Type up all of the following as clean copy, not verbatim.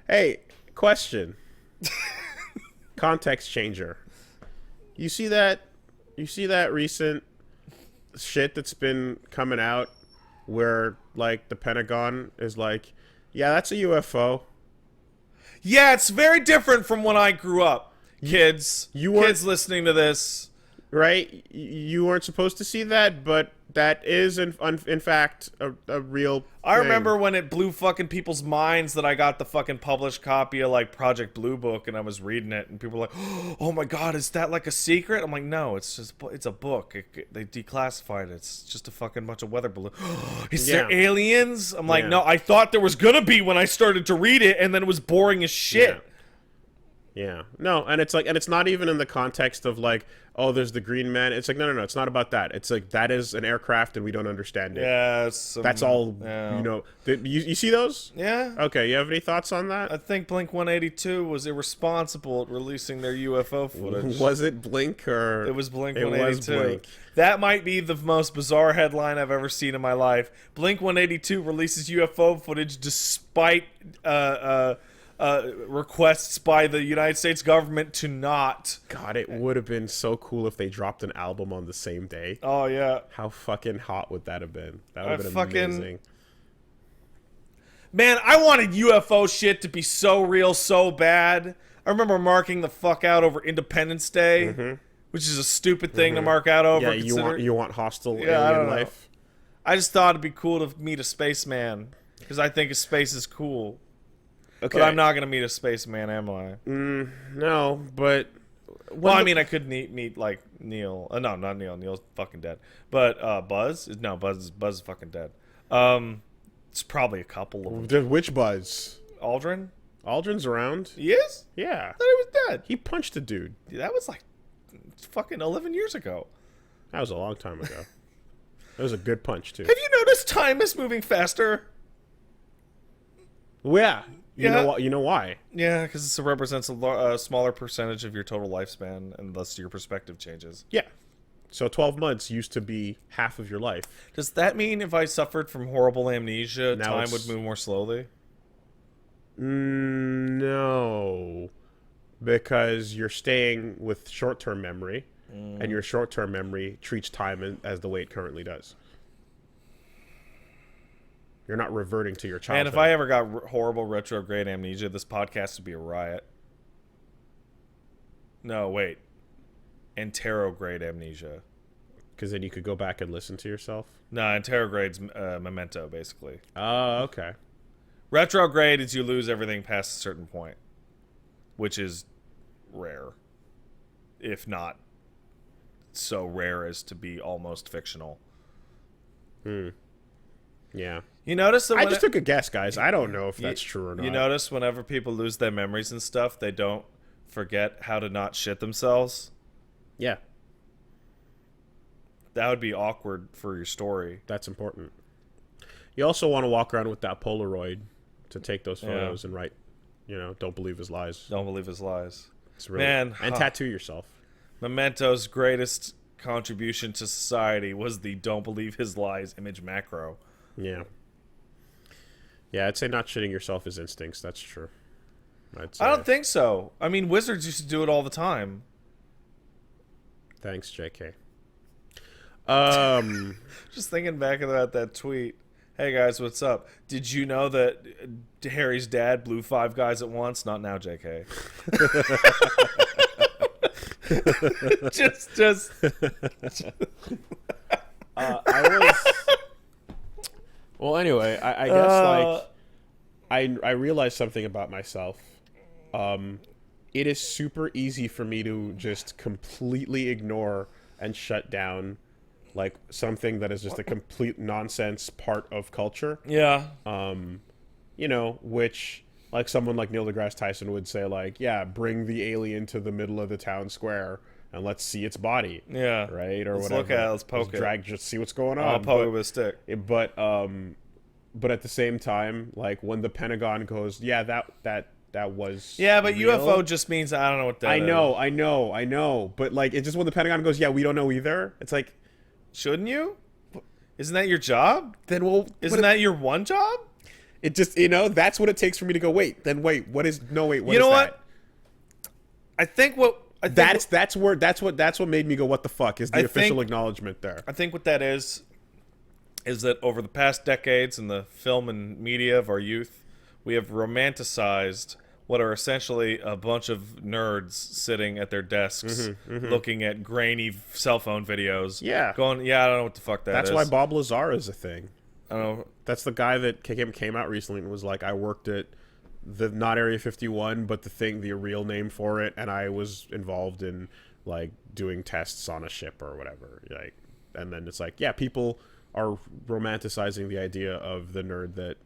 Hey, question. Context changer. You see that? You see that recent shit that's been coming out where like the Pentagon is like, yeah, that's a UFO. Yeah, it's very different from when I grew up. Kids weren't- kids listening to this. Right? You weren't supposed to see that, but that is in fact a real I thing. remember when it blew fucking people's minds that I got the fucking published copy of like Project Blue Book and I was reading it and people were like, "Oh my god, is that like a secret?" I'm like, "No, it's a book. They declassified it. It's just a fucking bunch of weather balloons." Is there aliens? I'm like, Yeah. "No, I thought there was gonna be when I started to read it, and then it was boring as shit." Yeah. No, and it's like, and it's not even in the context of like, oh, there's the Green Man. It's like, no, it's not about that. It's like, that is an aircraft and we don't understand it. Yeah, That's all, you know. You see those? Yeah. Okay, you have any thoughts on that? I think Blink-182 was irresponsible at releasing their UFO footage. Was it Blink or... It was Blink-182. It was Blink. That might be the most bizarre headline I've ever seen in my life. Blink-182 releases UFO footage despite requests by the United States government to not. God, it would have been so cool if they dropped an album on the same day. Oh, yeah. How fucking hot would that have been? That would have been amazing. Man, I wanted UFO shit to be so real so bad. I remember marking the fuck out over Independence Day, which is a stupid thing to mark out over. Yeah, you want hostile alien life? I just thought it'd be cool to meet a spaceman, because I think space is cool. Okay. But I'm not going to meet a spaceman, am I? No, but... Well, I mean, I could meet like, Neil. No, not Neil. Neil's fucking dead. But Buzz? No, Buzz is fucking dead. It's probably a couple of them. Which Buzz? Aldrin? Aldrin's around. He is? Yeah. I thought he was dead. He punched a dude. That was like fucking 11 years ago. That was a long time ago. That was a good punch, too. Have you noticed time is moving faster? Well, yeah. You know why? Yeah, because it represents a smaller percentage of your total lifespan, and thus your perspective changes. Yeah. So 12 months used to be half of your life. Does that mean if I suffered from horrible amnesia, Now time would move more slowly? No. Because you're staying with short-term memory, and your short-term memory treats time as the way it currently does. You're not reverting to your childhood. And if I ever got horrible retrograde amnesia, this podcast would be a riot. No, wait. Anterograde amnesia. Because then you could go back and listen to yourself? No, anterograde's memento, basically. Oh, okay. Retrograde is you lose everything past a certain point, which is rare, if not so rare as to be almost fictional. Yeah. You notice that I just took a guess, guys. I don't know if that's true or not. You notice whenever people lose their memories and stuff, they don't forget how to not shit themselves? Yeah. That would be awkward for your story. That's important. You also want to walk around with that Polaroid to take those photos and write, don't believe his lies. Don't believe his lies. It's really, Man, and tattoo yourself. Memento's greatest contribution to society was the don't believe his lies image macro. Yeah. Yeah, I'd say not shitting yourself is instincts. That's true. I don't think so. I mean, wizards used to do it all the time. Thanks, JK. Just thinking back about that tweet. Hey guys, what's up? Did you know that Harry's dad blew 5 guys at once? Not now, JK. just. I was. Well, anyway, I guess I realized something about myself. It is super easy for me to just completely ignore and shut down like something that is just a complete nonsense part of culture. Yeah. Which like someone like Neil deGrasse Tyson would say like, yeah, bring the alien to the middle of the town square and let's see its body. Yeah. Right? Or let's whatever. Look at it, let's poke it. Just see what's going on. I'll poke it with a stick. But at the same time, like when the Pentagon goes, yeah, that was but real. UFO just means I don't know what that is. I know. But like it's just when the Pentagon goes, yeah, we don't know either. It's like, shouldn't you? Isn't that your job? Then isn't that your one job? It just, that's what it takes for me to go, wait, what is, no, wait, what You is know that? what? I think what That's what made me go, what the fuck is the official acknowledgement there? I think what that is that over the past decades in the film and media of our youth, we have romanticized what are essentially a bunch of nerds sitting at their desks looking at grainy cell phone videos. Yeah. Going, I don't know what the fuck that is. That's why Bob Lazar is a thing. I don't know. That's the guy that came out recently and was like, I worked at not Area 51, but the real name for it, and I was involved in like doing tests on a ship or whatever. Like, and then it's like, yeah, people are romanticizing the idea of the nerd that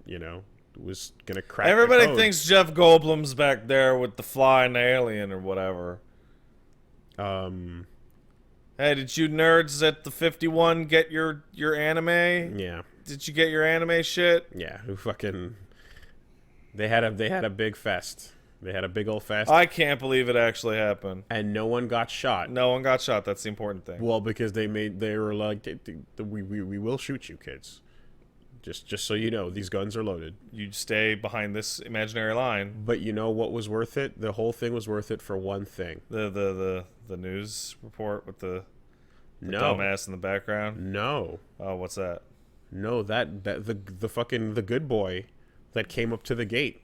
was gonna crack. Everybody thinks Jeff Goldblum's back there with the fly and the alien or whatever. Hey, did you nerds at the 51 get your anime? Yeah. Did you get your anime shit? Yeah. Who fucking? They had a big fest. They had a big old fest. I can't believe it actually happened. And no one got shot. No one got shot. That's the important thing. Well, because they were like, we will shoot you, kids. Just so you know, these guns are loaded. You stay behind this imaginary line. But you know what was worth it? The whole thing was worth it for one thing. The news report with the dumbass in the background. No. Oh, what's that? No, that the fucking the good boy that came up to the gate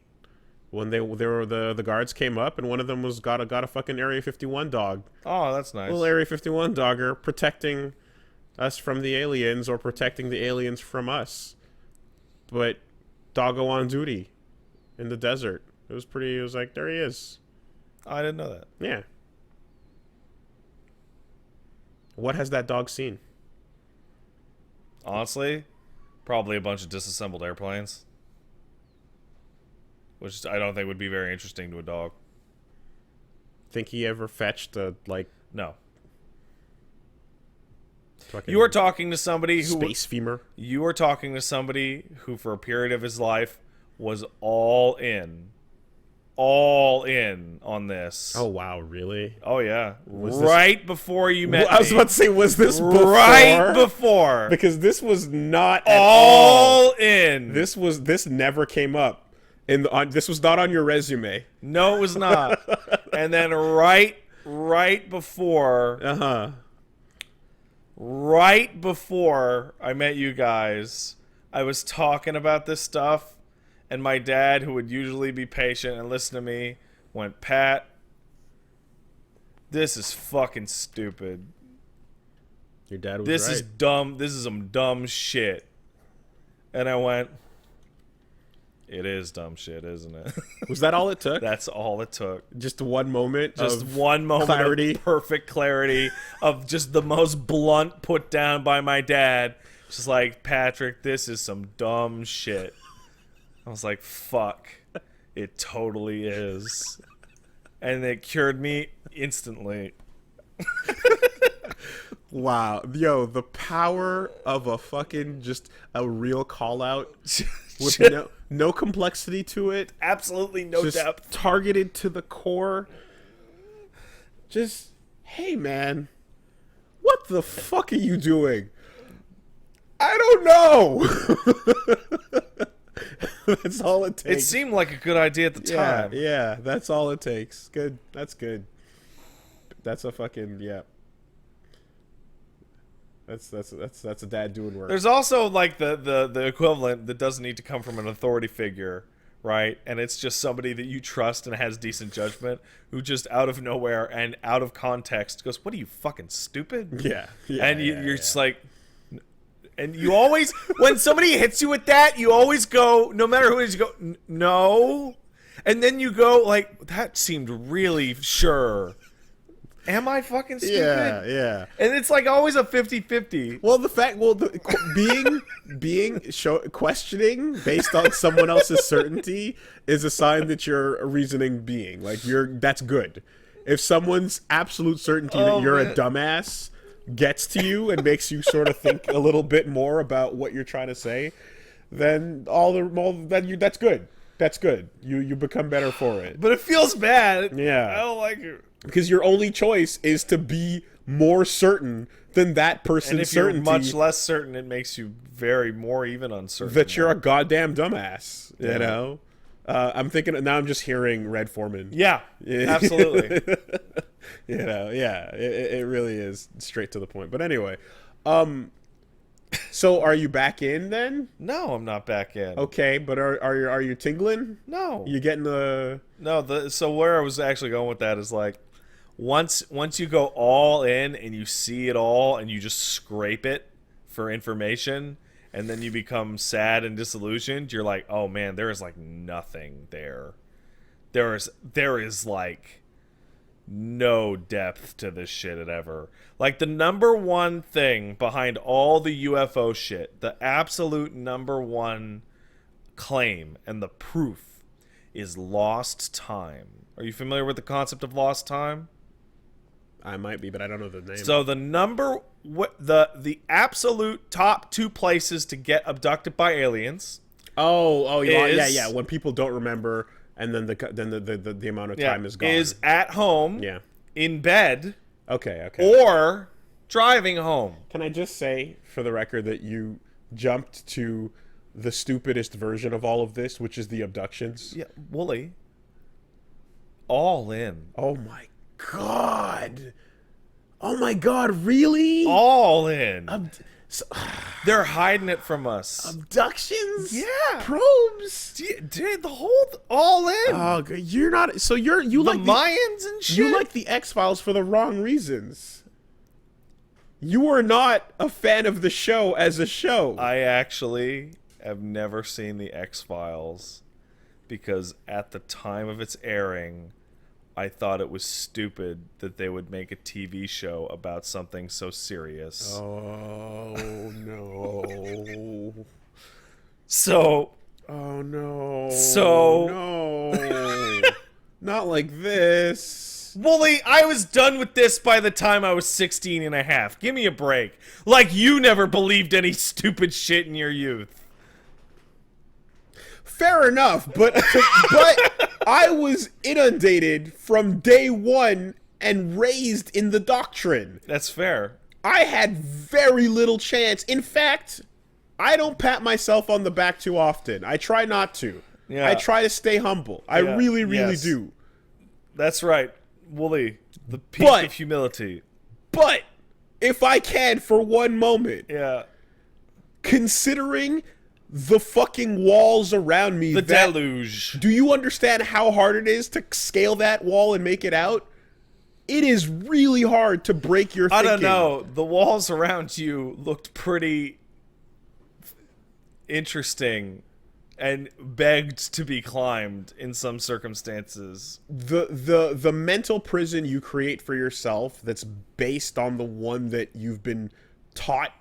when the guards came up, and one of them got a fucking Area 51 dog. Oh, that's nice. Little Area 51 dogger protecting us from the aliens, or protecting the aliens from us. But doggo on duty in the desert. It was like, there he is. I didn't know that. Yeah. What has that dog seen? Honestly, probably a bunch of disassembled airplanes. Which I don't think would be very interesting to a dog. Think he ever fetched No. You are talking to somebody who space femur. You are talking to somebody who, for a period of his life, was all in on this. Oh wow, really? Oh yeah, before you met me. I was about to say, was this before? Right before? Because this was not at all in. This never came up this was not on your resume. No, it was not. And then right before. Right before I met you guys, I was talking about this stuff, and my dad, who would usually be patient and listen to me, went, Pat, this is fucking stupid. Your dad was This right. is dumb. This is some dumb shit. And I went, it is dumb shit, isn't it? Was that all it took? That's all it took. Just one moment of clarity. Of perfect clarity of just the most blunt put down by my dad. Just like, Patrick, this is some dumb shit. I was like, fuck. It totally is. And it cured me instantly. Wow. Yo, the power of just a real call out with no complexity to it. Absolutely no just depth. Targeted to the core. Just, hey man, what the fuck are you doing? I don't know. That's all it takes. It seemed like a good idea at the time. Yeah, that's all it takes. Good. That's good. That's a fucking, yeah. That's a dad doing work. There's also like the equivalent that doesn't need to come from an authority figure, right? And it's just somebody that you trust and has decent judgment, who just out of nowhere and out of context goes, "What are you, fucking stupid?" Yeah. And you're just like, and you always, when somebody hits you with that, you always go, no matter who it is, you go, no, and then you go like, that seemed really sure. Am I fucking stupid? Yeah. And it's like always a 50-50. Well, questioning based on someone else's certainty is a sign that you're a reasoning being. Like, that's good. If someone's absolute certainty that you're a dumbass gets to you and makes you sort of think a little bit more about what you're trying to say, then that's good. That's good. You become better for it. But it feels bad. Yeah. I don't like it. Because your only choice is to be more certain than that person's And if certainty you're much less certain, it makes you more even uncertain. that you're a goddamn dumbass. You Yeah. know? I'm thinking now. I'm just hearing Red Foreman. Yeah, absolutely. You know, yeah, it really is straight to the point. But anyway, so are you back in then? No, I'm not back in. Okay, but are you tingling? No. You getting the No, so where I was actually going with that is like once you go all in and you see it all and you just scrape it for information and then you become sad and disillusioned, you're like, "Oh man, there is like nothing there. There is like no depth to this shit at ever." Like the number one thing behind all the UFO shit, the absolute number one claim and the proof is lost time. Are you familiar with the concept of lost time? I might be, but I don't know the name. So the absolute top 2 places to get abducted by aliens. Yeah. When people don't remember, and then the amount of time is gone. Is at home, in bed, Okay. or driving home. Can I just say, for the record, that you jumped to the stupidest version of all of this, which is the abductions? Yeah, Wooly. All in. Oh my god! Oh my god! Really? All in. So, They're hiding it from us. abductions? Yeah. Probes? Dude, the whole all in. Oh, you're not. So you the like Mayans and shit. You like the X-Files for the wrong reasons. You are not a fan of the show as a show. I actually have never seen the X-Files because at the time of its airing, I thought it was stupid that they would make a TV show about something so serious. Oh no. So. Oh no. So. No. Not like this. Wooly, I was done with this by the time I was 16 and a half. Give me a break. Like you never believed any stupid shit in your youth. Fair enough, but I was inundated from day one and raised in the doctrine. That's fair. I had very little chance. In fact, I don't pat myself on the back too often. I try not to. Yeah. I try to stay humble. I really do. That's right. Wooly, the peak of humility. But if I can for one moment, Yeah. considering the fucking walls around me, The deluge. do you understand how hard it is to scale that wall and make it out? It is really hard to break your thinking. I don't know. The walls around you looked pretty interesting and begged to be climbed in some circumstances. The mental prison you create for yourself that's based on the one that you've been taught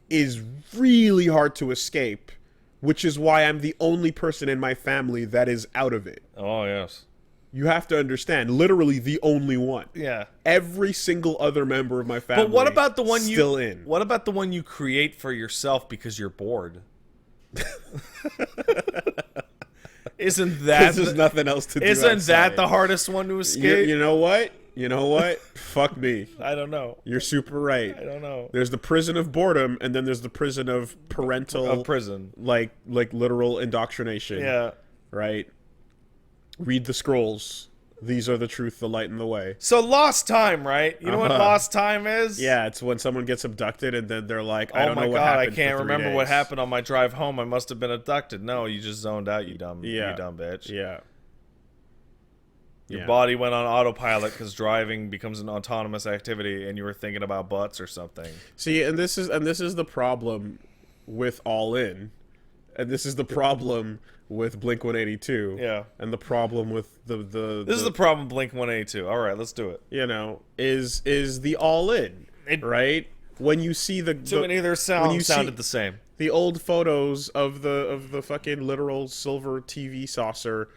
is really hard to escape, which is why I'm the only person in my family that is out of it. Oh, yes. You have to understand, literally the only one. Yeah. Every single other member of my family But what about the one still in? What about the one you create for yourself because you're bored? Isn't that There's nothing else to do. Isn't outside. that the hardest one to escape? You know what? You know what? Fuck me. I don't know. You're super right. I don't know. There's the prison of boredom, and then there's the prison of parental, prison, like literal indoctrination. Yeah. Right. Read the scrolls. These are the truth, the light, and the way. So lost time, right? You know what lost time is? Yeah, it's when someone gets abducted and then they're like, I Oh don't my know what god, I happened can't for 3 remember what days. happened on my drive home. I must have been abducted. No, you just zoned out, you dumb bitch. Yeah. Your body went on autopilot because driving becomes an autonomous activity, and you were thinking about butts or something. See, and this is the problem with All In, and this is the problem with Blink 182. Yeah. And the problem with the This is the problem, Blink 182. All right, let's do it. you know, is the All In, right? When you see Too many of their sounds sounded the same. The old photos of the fucking literal silver TV saucer,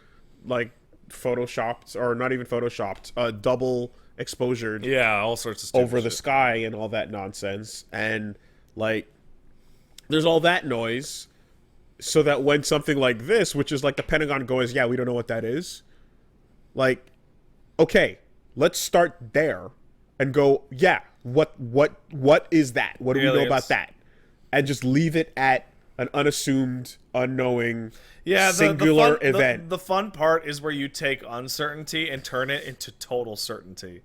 like photoshopped or not even photoshopped, double exposured. Yeah, all sorts of stupid over the shit. sky and all that nonsense, and like there's all that noise, so that when something like this, which is like the Pentagon goes, yeah, we don't know what that is, like, okay, let's start there and go, yeah, What is that? What do we know Aliens. about that? And just leave it at an unassumed, unknowing, Yeah, singular the fun, event. The fun part is where you take uncertainty and turn it into total certainty.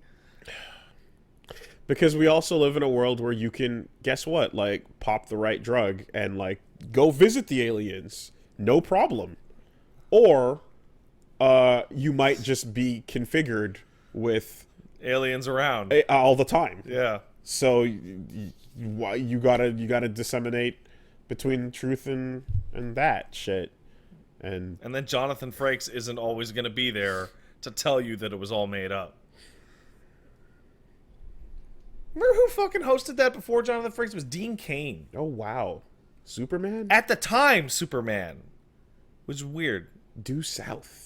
Because we also live in a world where you can, guess what, like, pop the right drug and, like, go visit the aliens. No problem. Or you might just be configured with Aliens around. all the time. Yeah. So you gotta disseminate between truth and that shit. And then Jonathan Frakes isn't always going to be there to tell you that it was all made up. Remember who fucking hosted that before Jonathan Frakes? It was Dean Cain. oh wow, Superman? At the time, Superman. Which is weird. Due south.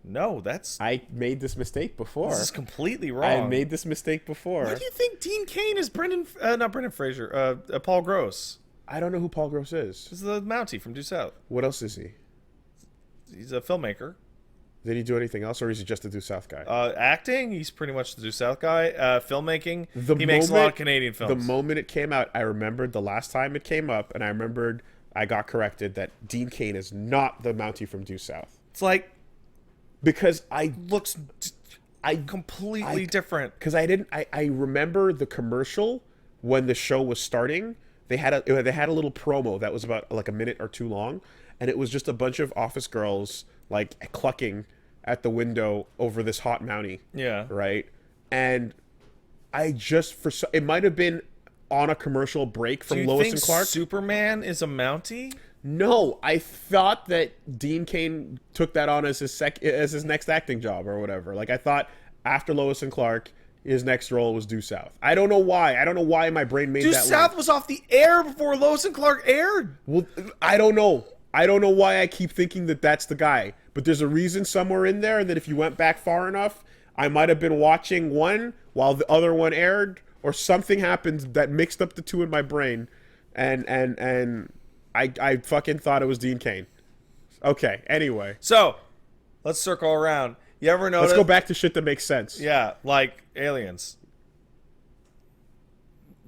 No, that's... I made this mistake before. This is completely wrong. I made this mistake before. Why do you think Dean Cain is not Brendan Fraser, Paul Gross? I don't know who Paul Gross is. He's the Mountie from Due South. What else is he? He's a filmmaker. Did he do anything else, or is he just a Due South guy? Acting, he's pretty much the Due South guy. Filmmaking, he makes a lot moment- of Canadian films. The moment it came out, I remembered the last time it came up, and I remembered I got corrected that Dean Cain is not the Mountie from Due South. It's like, Because looks completely different. Because I remember the commercial when the show was starting. They had a little promo that was about like a minute or two long, and it was just a bunch of office girls like clucking at the window over this hot Mountie. Yeah. Right. And I just it might have been on a commercial break from Do you Lois think and Clark. Superman is a Mountie? No, I thought that Dean Cain took that on as his next acting job or whatever. Like I thought after Lois and Clark, his next role was Due South. I don't know why. I don't know why my brain made Due that. South was off the air before Lois and Clark aired. Well, I don't know. I don't know why I keep thinking that that's the guy. But there's a reason somewhere in there that if you went back far enough, I might have been watching one while the other one aired, or something happened that mixed up the two in my brain, and I fucking thought it was Dean Cain. Okay, anyway. So, let's circle around. You ever notice? Let's go back to shit that makes sense. Yeah, like aliens.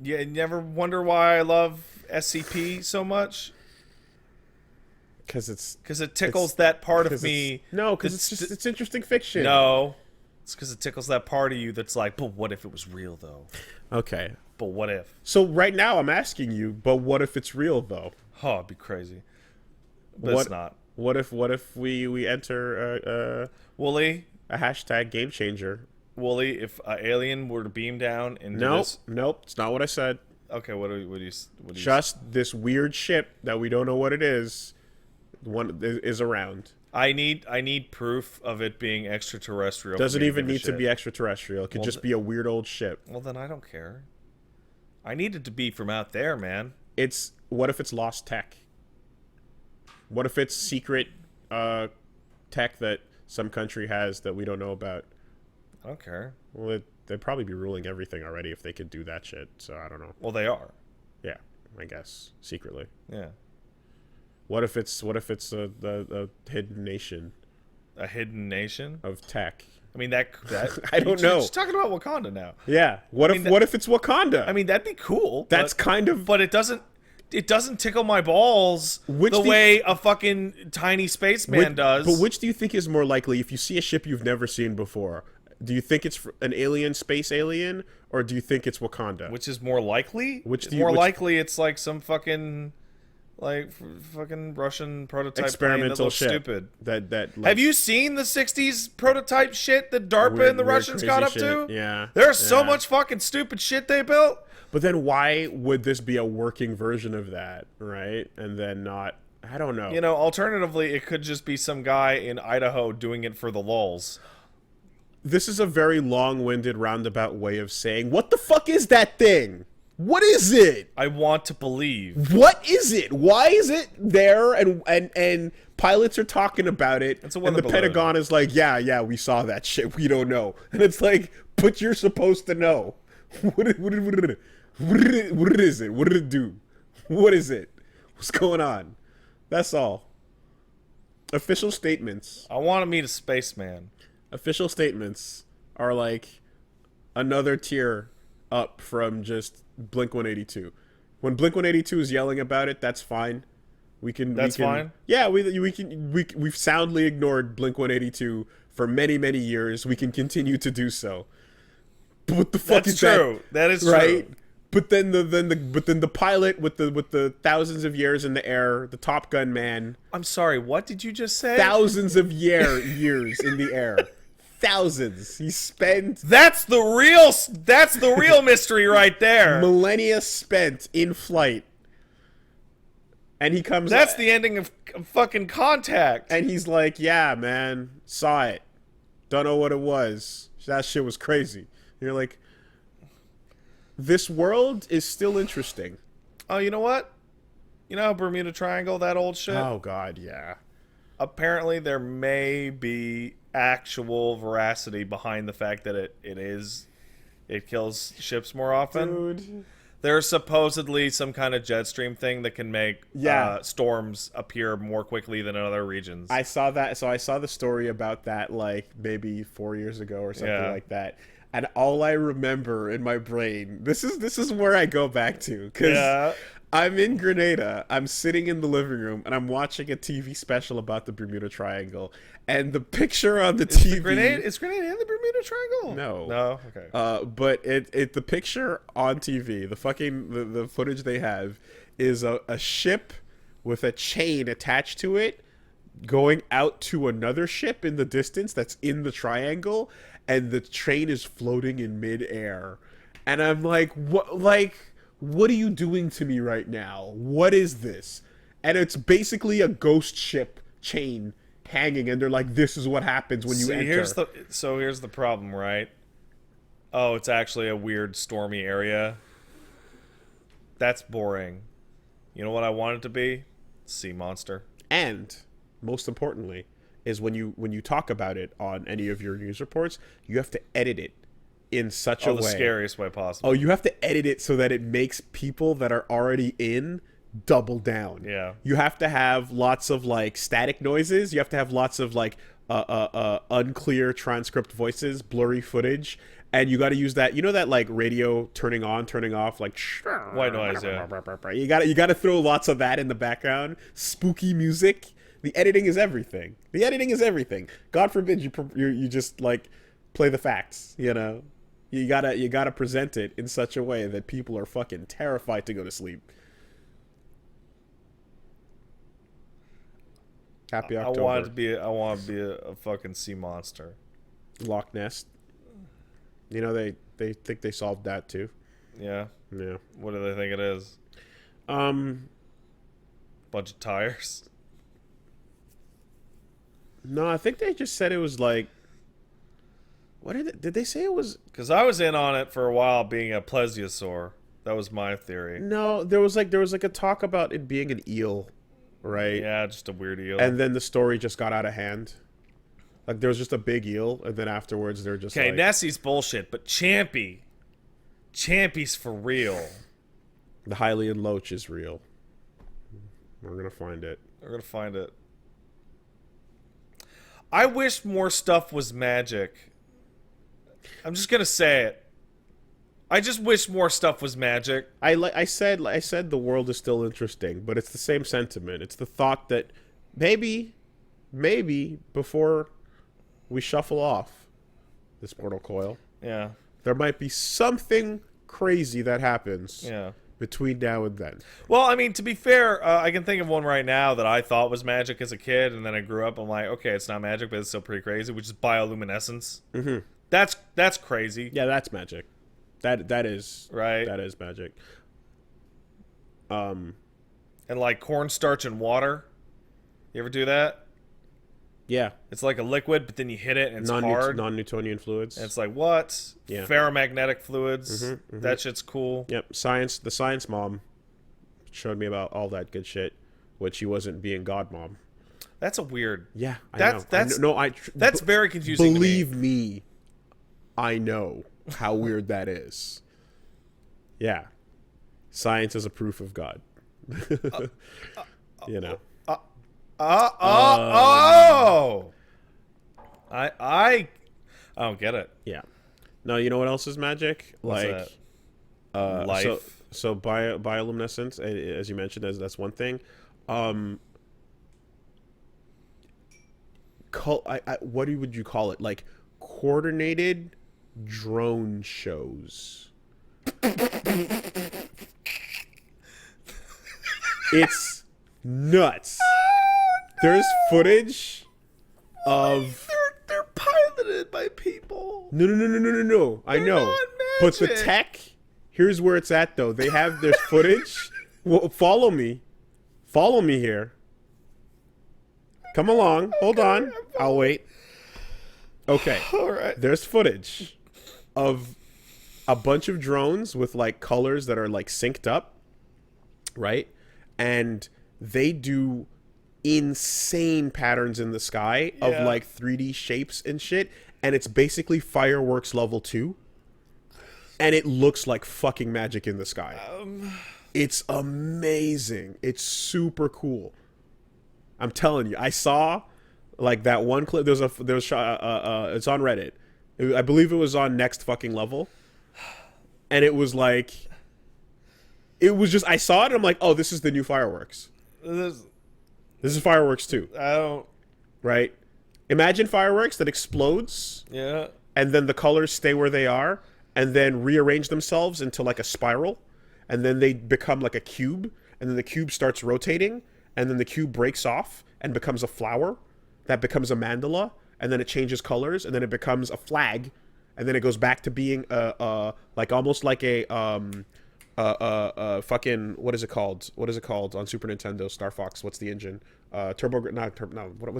You never wonder why I love SCP so much? Because it tickles that part of me. No, because it's interesting fiction. No. It's because it tickles that part of you that's like, but what if it was real, though? Okay. But what if? So right now I'm asking you, but what if it's real, though? Oh, it'd be crazy. But it's not. What if we enter Woolie, a hashtag game changer? Woolie, if an alien were to beam down into this... Nope, it's not what I said. Okay, what do you Just this weird ship that we don't know what it is, is around. I need proof of it being extraterrestrial. Doesn't even need to be extraterrestrial. It could just be a weird old ship. Well, then I don't care. I need it to be from out there, man. What if it's lost tech? What if it's secret tech that some country has that we don't know about? I don't care. Well, they'd probably be ruling everything already if they could do that shit. So I don't know. Well, they are. Yeah, I guess secretly. Yeah. What if it's a hidden nation? A hidden nation of tech. I mean that I don't know. Just talking about Wakanda now. Yeah. What if it's Wakanda? I mean that'd be cool. That's kind of. But it doesn't tickle my balls the way a fucking tiny spaceman does. But which do you think is more likely? If you see a ship you've never seen before, do you think it's an alien, space alien, or do you think it's Wakanda? Which is more likely? Likely it's like some fucking fucking Russian prototype experimental plane that looks shit. Stupid. That like, have you seen the '60s prototype shit that DARPA and the Russians got up to? Yeah, there's so much fucking stupid shit they built. But then why would this be a working version of that, right? And then not, I don't know. You know, alternatively, it could just be some guy in Idaho doing it for the lulz. This is a very long-winded, roundabout way of saying, what the fuck is that thing? What is it? I want to believe. What is it? Why is it there? And pilots are talking about it. And the Pentagon is like, yeah, we saw that shit. We don't know. And it's like, but you're supposed to know. What is it? What did it do? What is it? What's going on? That's all. Official statements. I want to meet a spaceman. Official statements are like another tier up from just Blink-182. When Blink-182 is yelling about it, that's fine. That's fine? Yeah, we've soundly ignored Blink-182 for many, many years. We can continue to do so. But what the fuck That's is true. That is right? true. But then the pilot with the thousands of years in the air, the Top Gun man, I'm sorry, what did you just say? thousands of years in the air. Thousands. He spent That's the real mystery right there. millennia spent in flight. And he comes That's the ending of fucking Contact. and he's like, "Yeah, man, saw it. Don't know what it was. That shit was crazy." And you're like, this world is still interesting. Oh, you know what? You know Bermuda Triangle, that old shit? Oh god, yeah. Apparently there may be actual veracity behind the fact that it kills ships more often. Dude. There's supposedly some kind of jet stream thing that can make storms appear more quickly than in other regions. I saw that. So I saw the story about that like maybe 4 years ago or something like that. And all I remember in my brain, this is where I go back to, because I'm in Grenada. I'm sitting in the living room and I'm watching a TV special about the Bermuda Triangle. And the picture on the TV. Is Grenada in the Bermuda Triangle? No. Okay. But the picture on TV, the footage they have is a ship with a chain attached to it going out to another ship in the distance that's in the triangle, and the train is floating in midair. And I'm like, what are you doing to me right now? What is this? And it's basically a ghost ship chain hanging, and they're like, this is what happens when you enter. Here's the problem, right? Oh, it's actually a weird stormy area. That's boring. You know what I want it to be? Sea monster. And most importantly is when you talk about it on any of your news reports, you have to edit it in such a way. The scariest way possible. Oh, you have to edit it so that it makes people that are already in double down. Yeah. You have to have lots of like static noises. You have to have lots of like unclear transcript voices, blurry footage, and you got to use that. You know that like radio turning on, turning off, like white noise. Yeah. You got to throw lots of that in the background. Spooky music. The editing is everything. The editing is everything. God forbid you just like play the facts. You know, you gotta present it in such a way that people are fucking terrified to go to sleep. Happy October. I want to be a fucking sea monster. Loch Ness. You know they think they solved that too. Yeah. Yeah. What do they think it is? Bunch of tires. No, I think they just said it was like. What did they say it was? Because I was in on it for a while, being a plesiosaur. That was my theory. No, there was like a talk about it being an eel, right? Yeah, just a weird eel. And then the story just got out of hand. Like there was just a big eel, and then afterwards they're just okay. Like, Nessie's bullshit, but Champy's for real. The Hylian Loach is real. We're gonna find it. I wish more stuff was magic. I'm just gonna say it. I just wish more stuff was magic. I said the world is still interesting, but it's the same sentiment. It's the thought that maybe before we shuffle off this mortal coil, yeah, there might be something crazy that happens. Yeah. Between now and then. Well, I mean, to be fair, I can think of one right now that I thought was magic as a kid, and then I grew up. I'm like, okay, it's not magic, but it's still pretty crazy, which is bioluminescence. Mm-hmm. That's crazy. Yeah, that's magic. That is right. That is magic. And like cornstarch and water. You ever do that? Yeah. It's like a liquid, but then you hit it and it's hard. Non-Newtonian fluids. And it's like, what? Yeah. Ferromagnetic fluids. That shit's cool. Yep. The science mom showed me about all that good shit, when she wasn't being God mom. That's a weird. Yeah, That's very confusing. Believe me, I know how weird that is. Yeah. Science is a proof of God. You know. I don't get it. Yeah. No, you know what else is magic? What's like that? Life. Bioluminescence, as you mentioned, that's one thing. What would you call it? Like coordinated drone shows. It's nuts. There's footage of. They're piloted by people. No. I They're know, not but the magic. tech. Here's where it's at, though. There's footage. Well, follow me here. Come along. Hold on. I'll wait. Okay. All right. There's footage of a bunch of drones with like colors that are like synced up, right? And they do insane patterns in the sky of Yeah. like 3D shapes and shit, and it's basically fireworks level 2. And it looks like fucking magic in the sky. It's amazing. It's super cool. I'm telling you. I saw like that one clip. It's on Reddit. I believe it was on Next Fucking Level. And it was like, I saw it and I'm like, oh, this is the new fireworks. This is fireworks too, I don't. right? Imagine fireworks that explodes Yeah. and then the colors stay where they are and then rearrange themselves into like a spiral, and then they become like a cube, and then the cube starts rotating, and then the cube breaks off and becomes a flower that becomes a mandala, and then it changes colors, and then it becomes a flag, and then it goes back to being like almost like a fucking what is it called on Super Nintendo? Star Fox. What's the engine? What's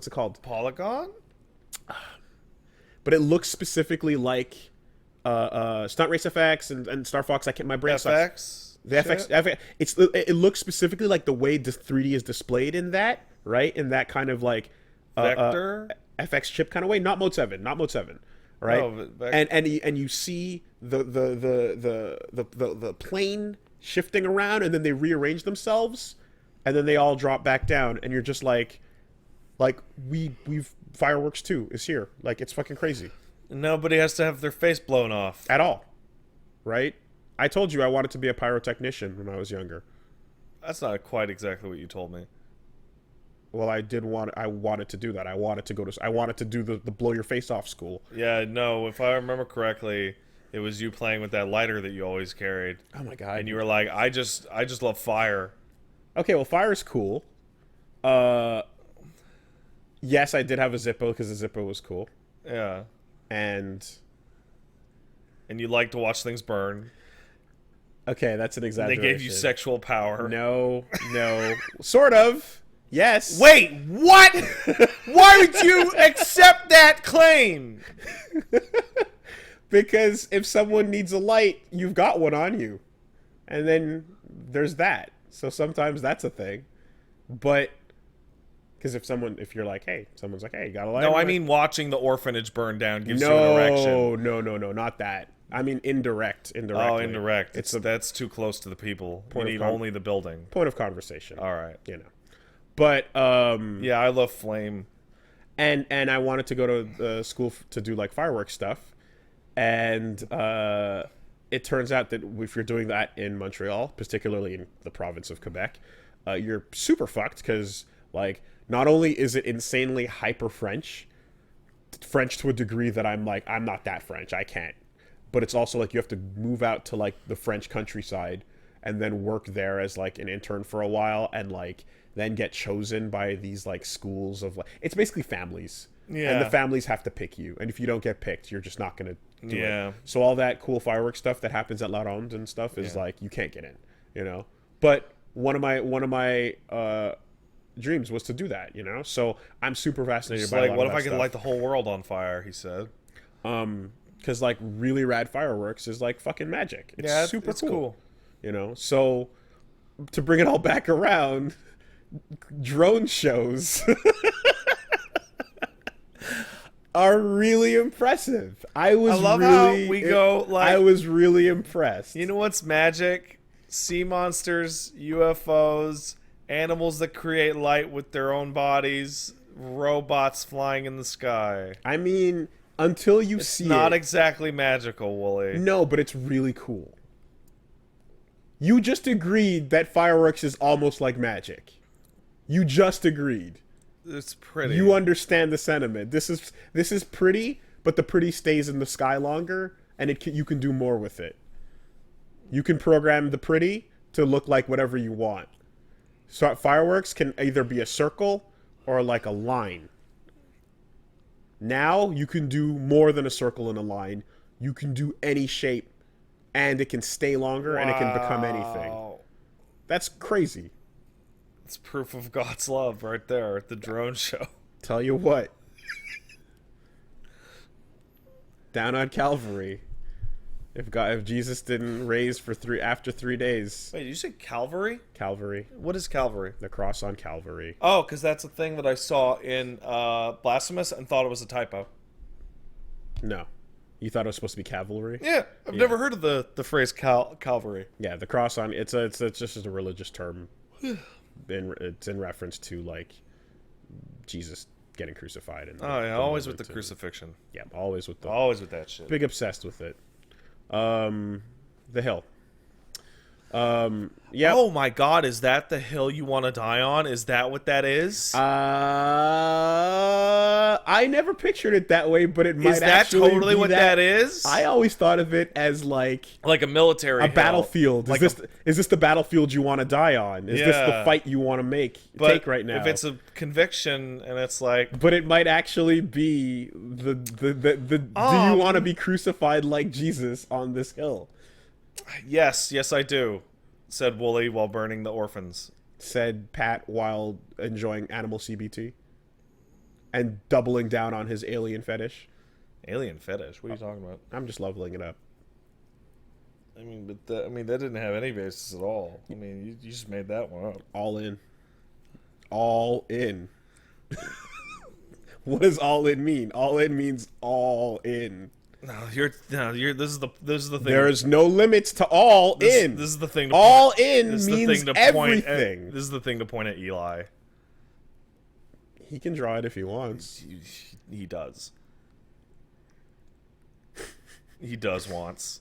it called? Polygon? But it looks specifically like Stunt Race FX and Star Fox. My brain sucks. FX? The FX, it looks specifically like the way the 3D is displayed in that, right? In that kind of like Vector? FX chip kind of way. Not Mode 7, right? Oh, and you see the plane shifting around, and then they rearrange themselves, and then they all drop back down, and you're just like we've fireworks 2 is here. Like, it's fucking crazy. Nobody has to have their face blown off. At all, right? I told you I wanted to be a pyrotechnician when I was younger. That's not quite exactly what you told me. Well, I wanted to do that. I wanted to do the blow your face off school. Yeah, no, if I remember correctly, it was you playing with that lighter that you always carried. Oh my god. And you were like, I just love fire. Okay, well, fire is cool. Yes, I did have a Zippo because the Zippo was cool. Yeah. And you like to watch things burn. okay, that's an exaggeration. They gave you sexual power. No. Sort of. Yes. Wait, what? Why would you accept that claim? Because if someone needs a light, you've got one on you. And then there's that. So sometimes that's a thing. But because if you're like, hey, someone's like, hey, you got a light? No, I mean watching the orphanage burn down gives you an No, erection. no, not that. I mean indirect. Oh, indirect. It's That's too close to the people. You Point of need con- only the building. point of conversation. All right. You know. But Yeah, I love flame. and I wanted to go to school to do like fireworks stuff, and it turns out that if you're doing that in Montreal, particularly in the province of Quebec, you're super fucked because like not only is it insanely hyper French to a degree that I'm not that French, I can't, but it's also like you have to move out to like the French countryside and then work there as like an intern for a while, and like then get chosen by these like schools of like, it's basically families. Yeah. And the families have to pick you, and if you don't get picked, you're just not gonna do Yeah. it. So all that cool fireworks stuff that happens at La Ronde and stuff is Yeah. like you can't get in, you know. But one of my dreams was to do that, you know. So I'm super fascinated It's by a like, lot what of if I that could stuff. light the whole world on fire, he said. Because like really rad fireworks is like fucking magic. It's Yeah, super it's cool, cool. you know. So to bring it all back around, drone shows are really impressive. I love how we go, like- I was really impressed. You know what's magic? Sea monsters, UFOs, animals that create light with their own bodies, robots flying in the sky. I mean, until you It's see not it, exactly magical, Wooly. no, but it's really cool. You just agreed that fireworks is almost like magic. You just agreed. It's pretty. You understand the sentiment. This is pretty, but the pretty stays in the sky longer, and you can do more with it. You can program the pretty to look like whatever you want. So fireworks can either be a circle or like a line. Now you can do more than a circle and a line. You can do any shape, and it can stay longer, and it can become anything. That's crazy. It's proof of God's love right there at the drone show. Tell you what. Down on Calvary. If Jesus didn't raise after 3 days. Wait, did you say Calvary? Calvary. What is Calvary? The cross on Calvary. Oh, because that's a thing that I saw in Blasphemous and thought it was a typo. No. You thought it was supposed to be cavalry? Yeah, I've never heard of the phrase Calvary. Yeah, the cross on it's just a religious term. It's in reference to like Jesus getting crucified. And always with the crucifixion. Yeah, always with that shit. Big obsessed with it. The hill. Yeah. Oh my God, is that the hill you want to die on? Is that what that is? I never pictured it that way, but it might. Is that totally what that is? I always thought of it as like a military hill. Battlefield. Is this the battlefield you want to die on? Is this the fight you want to take right now? If it's a conviction and it's like, but it might actually be the do you want to be crucified like Jesus on this hill? Yes, I do, said Woolie while burning the orphans. Said Pat while enjoying animal CBT. And doubling down on his alien fetish. Alien fetish? What are you talking about? I'm just leveling it up. I mean, but that didn't have any basis at all. I mean, you just made that one up. All in. All in. What does all in mean? All in means all in. This is the thing. There is no limits to all in. This is the thing. All in means everything. This is the thing to point at Eli. He can draw it if he wants. He does. He does wants.